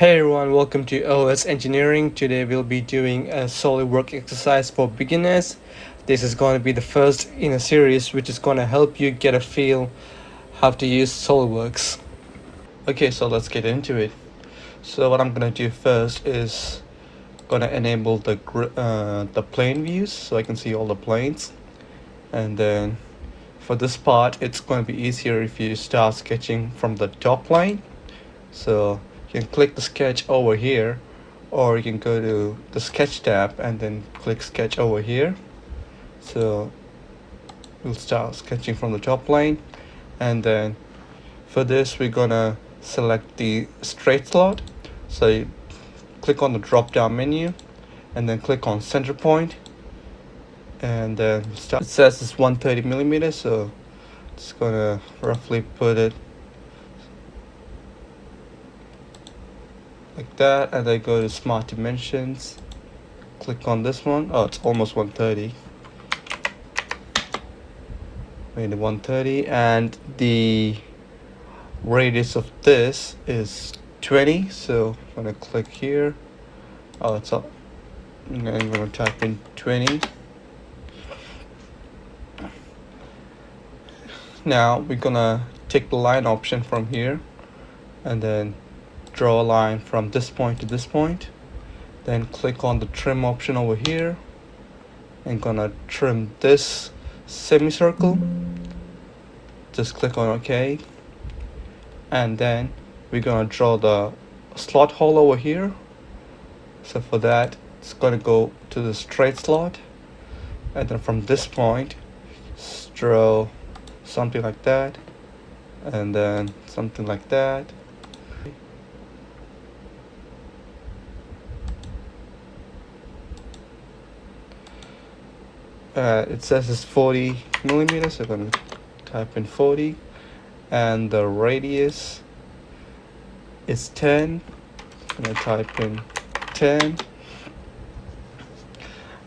Hey everyone, welcome to OS Engineering. Today we'll be doing a SolidWorks exercise for beginners. This is going to be the first in a series which is going to help you get a feel how to use SolidWorks. Okay, so let's get into it. So what I'm going to do first is going to enable the plane views so I can see all the planes. And then for this part, it's going to be easier if you start sketching from the top plane. So you can click the sketch over here, or you can go to the sketch tab and then click sketch over here. So we'll start sketching from the top plane, and then for this we're gonna select the straight slot. So you click on the drop down menu and then click on center point, and then it says it's 130 millimeters, so it's gonna roughly put it like that, and then go to smart dimensions, click on this one. Oh, it's almost 130, made it 130, and the radius of this is 20, so I'm gonna click here. Oh, it's up. I'm gonna type in 20. Now we're gonna take the line option from here and then draw a line from this point to this point. Then click on the trim option over here and gonna trim this semicircle. Just click on OK, and then we're gonna draw the slot hole over here. So for that, it's gonna go to the straight slot, and then from this point draw something like that, and then something like that. It says it's 40 millimeters, so I'm going to type in 40, and the radius is 10. I'm going to type in 10.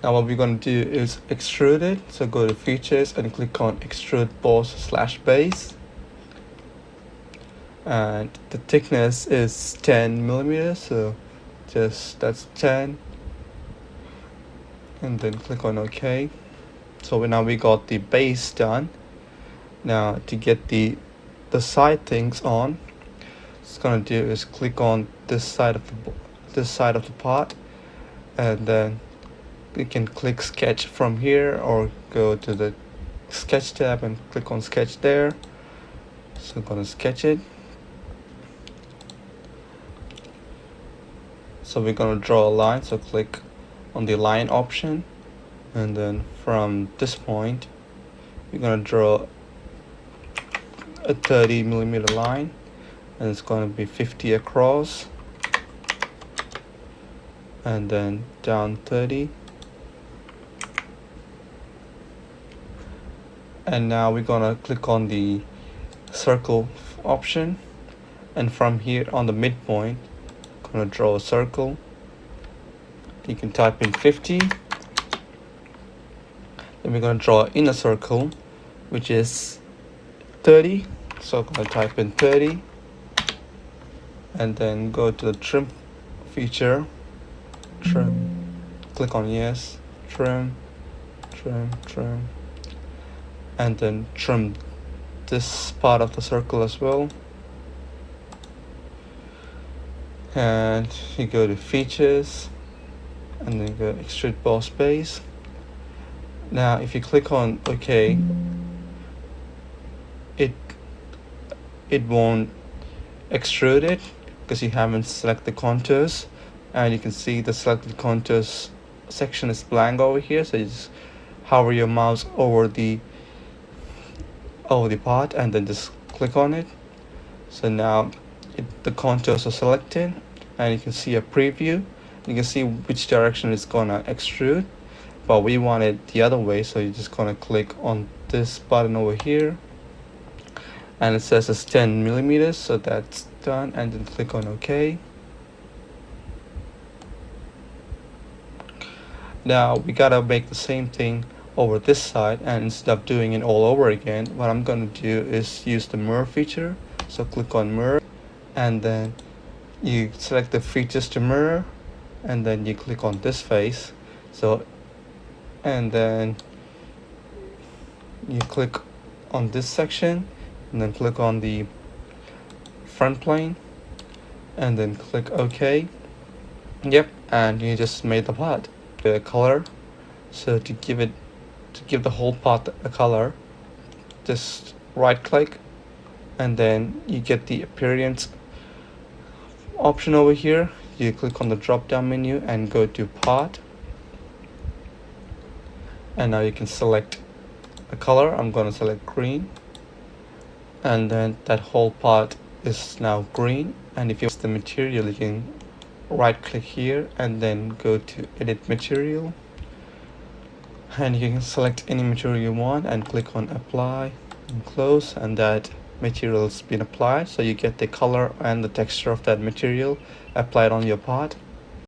Now what we're going to do is extrude it, so go to features and click on extrude boss/base, and the thickness is 10 millimeters, so that's 10, and then click on OK. So now we got the base done. Now to get the side things on, what it's gonna do is click on this side of the part, and then you can click sketch from here, or go to the sketch tab and click on sketch there. So I'm gonna sketch it. So we're gonna draw a line, so click on the line option, and then from this point we're gonna draw a 30 millimeter line, and it's going to be 50 across, and then down 30. And now we're gonna click on the circle option, and from here on the midpoint gonna draw a circle. You can type in 50. Then we're going to draw an inner circle, which is 30. So I'm going to type in 30. And then go to the trim feature. Trim. Click on yes. Trim. Trim. Trim. And then trim this part of the circle as well. And you go to features, and then go extrude boss base. Now if you click on OK, it won't extrude it because you haven't selected the contours, and you can see the selected contours section is blank over here. So you just hover your mouse over the part and then just click on it. So now the contours are selected, and you can see a preview. You can see which direction it's gonna extrude, but we want it the other way, so you're just gonna click on this button over here, and it says it's 10 millimeters, so that's done, and then click on OK. Now we gotta make the same thing over this side, and instead of doing it all over again, what I'm gonna do is use the mirror feature. So click on mirror, and then you select the features to mirror, and then you click on this face. So, and then you click on this section, and then click on the front plane, and then click OK. Yep, and you just made the part. The color. So to give the whole part a color, just right click, and then you get the appearance option over here. You click on the drop down menu and go to part, and now you can select a color. I'm going to select green, and then that whole part is now green. And if you want the material, you can right click here and then go to edit material, and you can select any material you want and click on apply and close, and that material has been applied. So you get the color and the texture of that material applied on your part.